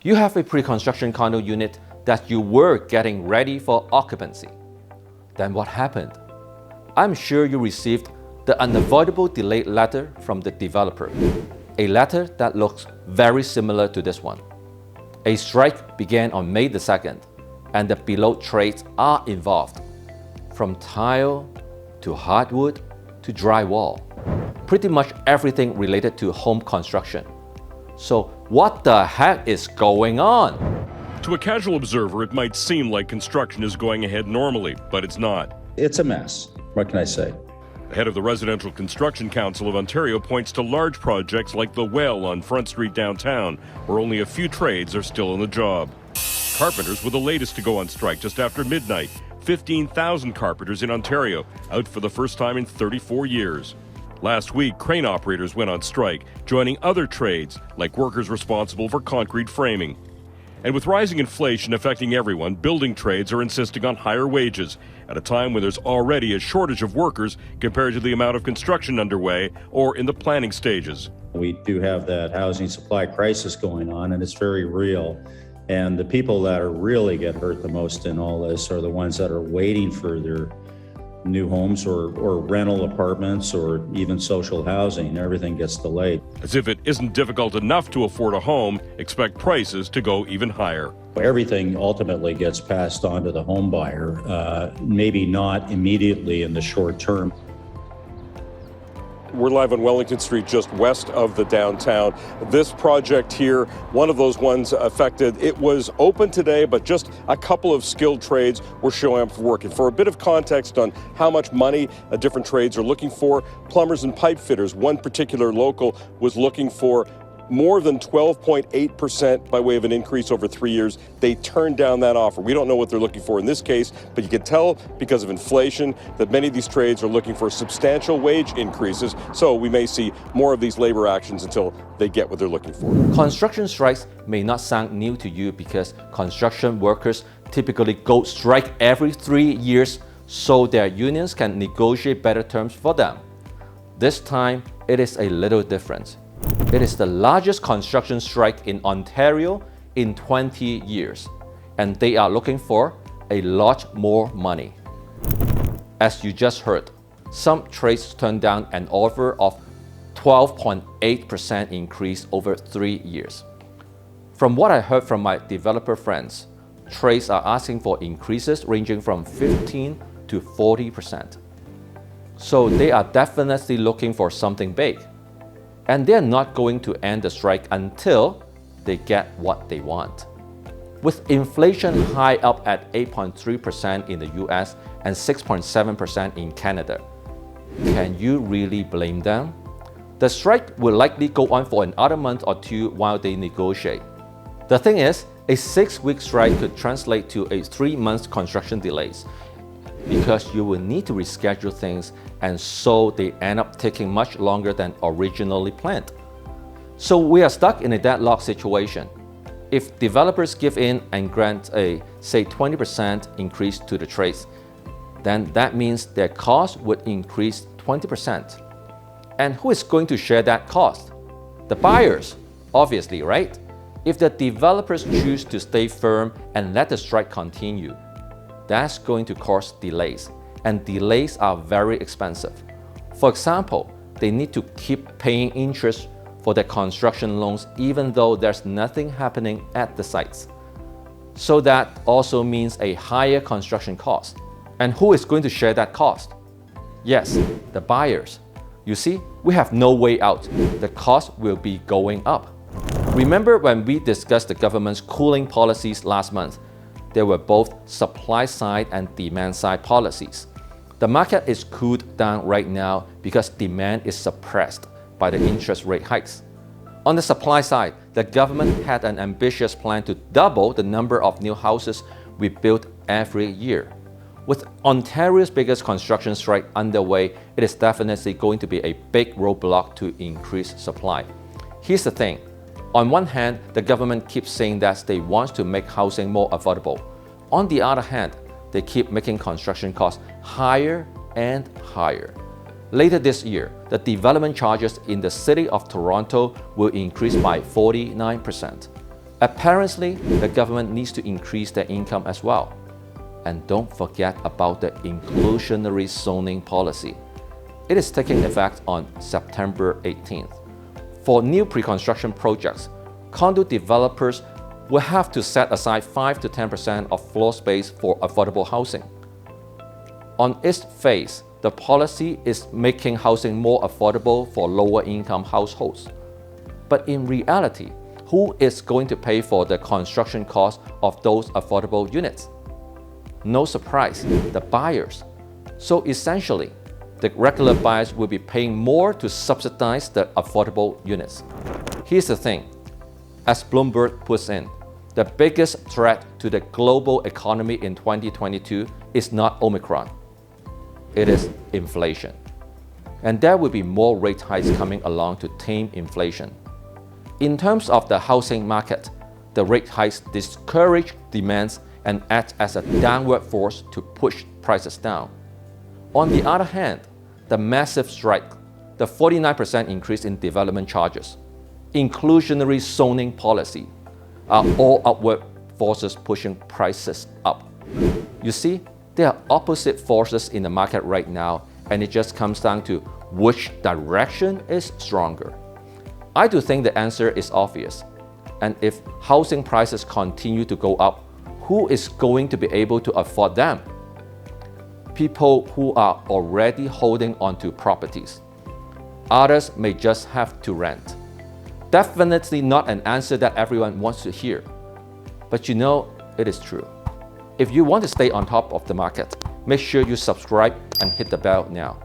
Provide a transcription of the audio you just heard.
You have a pre-construction condo unit that you were getting ready for occupancy. Then what happened? I'm sure you received the unavoidable delay letter from the developer, a letter that looks very similar to this one. A strike began on May the 2nd, and the below trades are involved, from tile to hardwood to drywall, pretty much everything related to home construction. So what the heck is going on? To a casual observer, it might seem like construction is going ahead normally, but it's not. It's a mess. What can I say? The head of the Residential Construction Council of Ontario points to large projects like the Well on Front Street downtown, where only a few trades are still on the job. Carpenters were the latest to go on strike just after midnight. 15,000 carpenters in Ontario, out for the first time in 34 years. Last week, crane operators went on strike, joining other trades, like workers responsible for concrete framing. And with rising inflation affecting everyone, building trades are insisting on higher wages at a time when there's already a shortage of workers compared to the amount of construction underway or in the planning stages. We do have that housing supply crisis going on, and it's very real. And the people that are really get hurt the most in all this are the ones that are waiting for their new homes or rental apartments or even social housing. Everything gets delayed. As if it isn't difficult enough to afford a home, expect prices to go even higher. Everything ultimately gets passed on to the home buyer, maybe not immediately in the short term. We're live on Wellington Street, just west of the downtown. This project here, one of those ones affected. It was open today, but just a couple of skilled trades were showing up for work. And for a bit of context on how much money different trades are looking for, plumbers and pipe fitters, one particular local was looking for more than 12.8% by way of an increase over 3 years. They turned down that offer. We don't know what they're looking for in this case, but you can tell because of inflation that many of these trades are looking for substantial wage increases. So we may see more of these labor actions until they get what they're looking for. Construction strikes may not sound new to you because construction workers typically go strike every 3 years so their unions can negotiate better terms for them. This time, it is a little different. It is the largest construction strike in Ontario in 20 years, and they are looking for a lot more money. As you just heard, some trades turned down an offer of 12.8% increase over 3 years. From what I heard from my developer friends, trades are asking for increases ranging from 15 to 40%. So they are definitely looking for something big. And they're not going to end the strike until they get what they want. With inflation high up at 8.3% in the US and 6.7% in Canada, can you really blame them? The strike will likely go on for another month or two while they negotiate. The thing is, a 6-week strike could translate to a 3-month construction delays because you will need to reschedule things, and so they end up taking much longer than originally planned. So we are stuck in a deadlock situation. If developers give in and grant a, say, 20% increase to the trades, then that means their cost would increase 20%. And who is going to share that cost? The buyers, obviously, right? If the developers choose to stay firm and let the strike continue, that's going to cause delays, and delays are very expensive. For example, they need to keep paying interest for their construction loans even though there's nothing happening at the sites. So that also means a higher construction cost. And who is going to share that cost? Yes, the buyers. You see, we have no way out. The cost will be going up. Remember when we discussed the government's cooling policies last month? There were both supply-side and demand-side policies. The market is cooled down right now because demand is suppressed by the interest rate hikes. On the supply side, the government had an ambitious plan to double the number of new houses we build every year. With Ontario's biggest construction strike underway, it is definitely going to be a big roadblock to increase supply. Here's the thing. On one hand, the government keeps saying that they want to make housing more affordable. On the other hand, they keep making construction costs higher and higher. Later this year, the development charges in the city of Toronto will increase by 49%. Apparently, the government needs to increase their income as well. And don't forget about the inclusionary zoning policy. It is taking effect on September 18th. For new pre-construction projects, condo developers will have to set aside 5 to 10% of floor space for affordable housing. On its face, the policy is making housing more affordable for lower-income households. But in reality, who is going to pay for the construction cost of those affordable units? No surprise, the buyers. So essentially, the regular buyers will be paying more to subsidize the affordable units. Here's the thing, as Bloomberg puts in, the biggest threat to the global economy in 2022 is not Omicron. It is inflation. And there will be more rate hikes coming along to tame inflation. In terms of the housing market, the rate hikes discourage demands and act as a downward force to push prices down. On the other hand, the massive strike, the 49% increase in development charges, inclusionary zoning policy are all upward forces pushing prices up. You see, there are opposite forces in the market right now, and it just comes down to which direction is stronger. I do think the answer is obvious. And if housing prices continue to go up, who is going to be able to afford them? People who are already holding onto properties. Others may just have to rent. Definitely not an answer that everyone wants to hear. But you know, it is true. If you want to stay on top of the market, make sure you subscribe and hit the bell now.